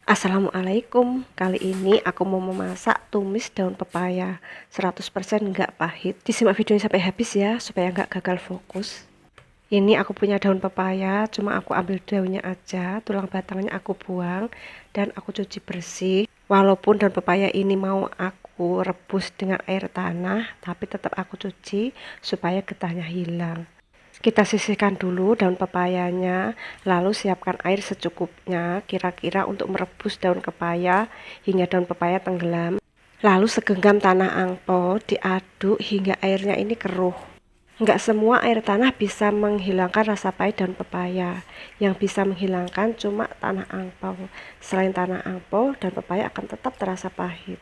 Assalamualaikum, kali ini aku mau memasak tumis daun pepaya 100% nggak pahit. Disimak videonya sampai habis ya, supaya nggak gagal fokus. Ini aku punya daun pepaya, cuma aku ambil daunnya aja, tulang batangnya aku buang, dan aku cuci bersih. Walaupun daun pepaya ini mau aku rebus dengan air tanah, tapi tetap aku cuci supaya getahnya hilang. Kita sisihkan dulu daun pepayanya, lalu siapkan air secukupnya kira-kira untuk merebus daun pepaya hingga daun pepaya tenggelam. Lalu segenggam tanah angpo diaduk hingga airnya ini keruh. Enggak semua air tanah bisa menghilangkan rasa pahit daun pepaya. Yang bisa menghilangkan cuma tanah angpo. Selain tanah angpo, daun pepaya akan tetap terasa pahit.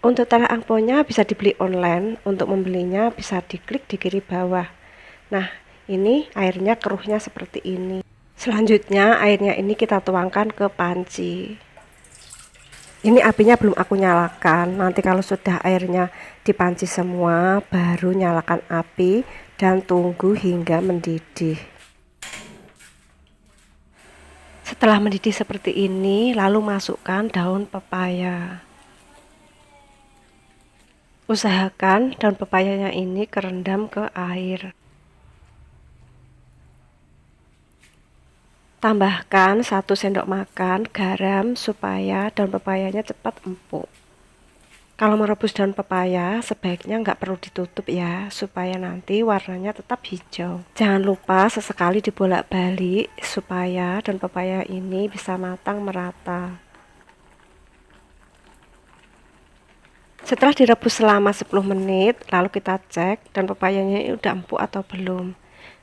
Untuk tanah angponya bisa dibeli online. Untuk membelinya bisa diklik di kiri bawah. Nah, ini airnya keruhnya seperti ini. Selanjutnya airnya ini kita tuangkan ke panci. Ini apinya belum aku nyalakan. Nanti kalau sudah airnya di panci semua, baru nyalakan api dan tunggu hingga mendidih. Setelah mendidih seperti ini, lalu masukkan daun pepaya. Usahakan daun pepayanya ini kerendam ke air. Tambahkan 1 sendok makan garam supaya daun pepayanya cepat empuk. Kalau merebus daun pepaya, sebaiknya nggak perlu ditutup ya, supaya nanti warnanya tetap hijau. Jangan lupa sesekali dibolak-balik supaya daun pepaya ini bisa matang merata. Setelah direbus selama 10 menit, lalu kita cek daun pepayanya ini udah empuk atau belum.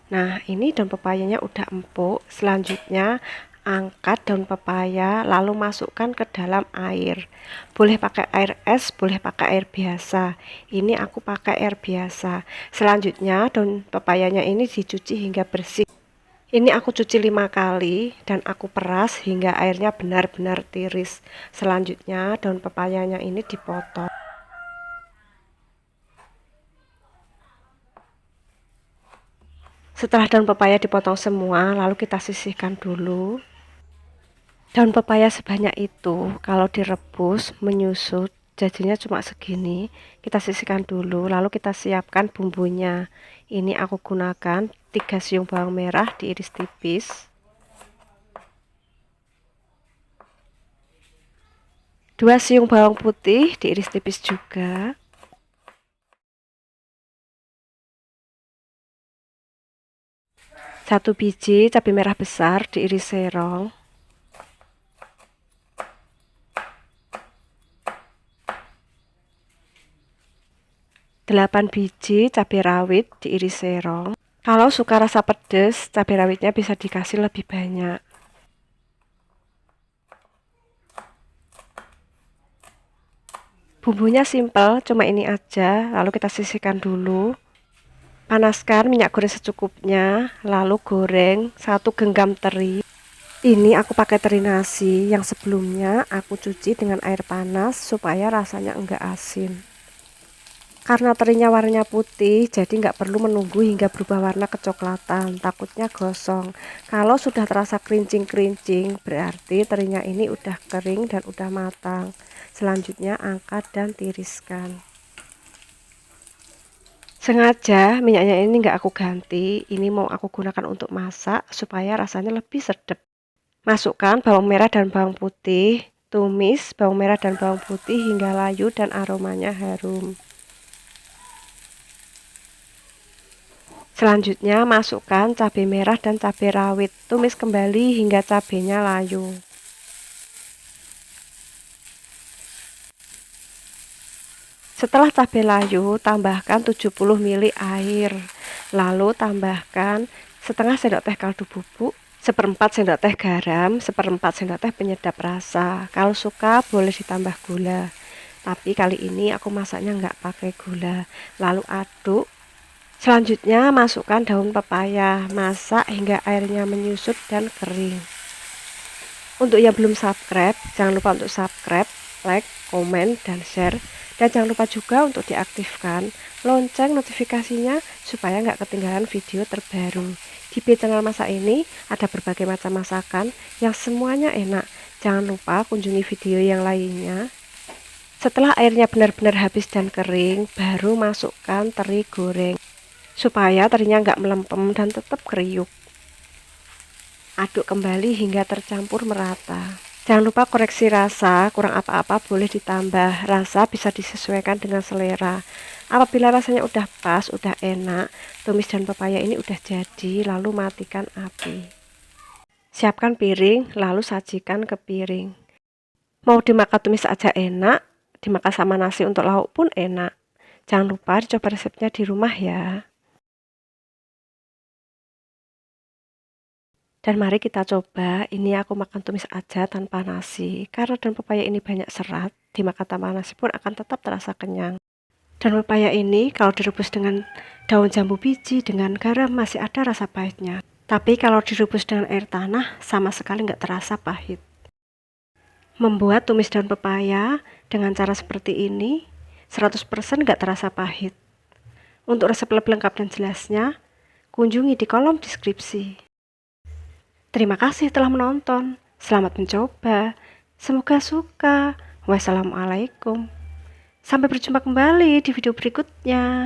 Nah, ini daun pepayanya udah empuk. Selanjutnya, angkat daun pepaya lalu masukkan ke dalam air. Boleh pakai air es, boleh pakai air biasa. Ini aku pakai air biasa. Selanjutnya, daun pepayanya ini dicuci hingga bersih. Ini aku cuci 5 kali dan aku peras hingga airnya benar-benar tiris. Selanjutnya, daun pepayanya ini dipotong. Setelah daun pepaya dipotong semua, lalu kita sisihkan dulu. Daun pepaya sebanyak itu, kalau direbus, menyusut, jadinya cuma segini. Kita sisihkan dulu, lalu kita siapkan bumbunya. Ini aku gunakan 3 siung bawang merah diiris tipis. 2 siung bawang putih diiris tipis juga. 1 biji cabai merah besar diiris serong. 8 biji cabai rawit diiris serong. Kalau suka rasa pedas, cabai rawitnya bisa dikasih lebih banyak. Bumbunya simpel, cuma ini aja. Lalu kita sisihkan dulu. Panaskan minyak goreng secukupnya, lalu goreng 1 genggam teri. Ini aku pakai teri nasi yang sebelumnya aku cuci dengan air panas supaya rasanya enggak asin. Karena terinya warnanya putih, jadi nggak perlu menunggu hingga berubah warna kecoklatan, takutnya gosong. Kalau sudah terasa kerincing-kerincing, berarti terinya ini udah kering dan udah matang. Selanjutnya angkat dan tiriskan. Sengaja minyaknya ini nggak aku ganti, ini mau aku gunakan untuk masak supaya rasanya lebih sedap. Masukkan bawang merah dan bawang putih, tumis bawang merah dan bawang putih hingga layu dan aromanya harum. Selanjutnya masukkan cabai merah dan cabai rawit, tumis kembali hingga cabainya layu. Setelah cabai layu, tambahkan 70 ml air. Lalu tambahkan setengah sendok teh kaldu bubuk, seperempat sendok teh garam, seperempat sendok teh penyedap rasa. Kalau suka boleh ditambah gula. Tapi kali ini aku masaknya nggak pakai gula. Lalu aduk. Selanjutnya masukkan daun pepaya, masak hingga airnya menyusut dan kering. Untuk yang belum subscribe, jangan lupa untuk subscribe, like, komen, dan share. Dan jangan lupa juga untuk diaktifkan lonceng notifikasinya supaya nggak ketinggalan video terbaru. Di channel masak ini ada berbagai macam masakan yang semuanya enak. Jangan lupa kunjungi video yang lainnya. Setelah airnya benar-benar habis dan kering, baru masukkan teri goreng supaya terinya nggak melempem dan tetap kriuk. Aduk kembali hingga tercampur merata. Jangan lupa koreksi rasa, kurang apa-apa boleh ditambah. Rasa bisa disesuaikan dengan selera. Apabila rasanya udah pas, udah enak, tumis daun pepaya ini udah jadi, lalu matikan api. Siapkan piring, lalu sajikan ke piring. Mau dimakan tumis aja enak, dimakan sama nasi untuk lauk pun enak. Jangan lupa dicoba resepnya di rumah ya. Dan mari kita coba, ini aku makan tumis aja tanpa nasi. Karena daun pepaya ini banyak serat, dimakan tanpa nasi pun akan tetap terasa kenyang. Dan pepaya ini kalau direbus dengan daun jambu biji, dengan garam masih ada rasa pahitnya. Tapi kalau direbus dengan air tanah, sama sekali nggak terasa pahit. Membuat tumis daun pepaya dengan cara seperti ini, 100% nggak terasa pahit. Untuk resep lebih lengkap dan jelasnya, kunjungi di kolom deskripsi. Terima kasih telah menonton. Selamat mencoba. Semoga suka. Wassalamualaikum. Sampai berjumpa kembali di video berikutnya.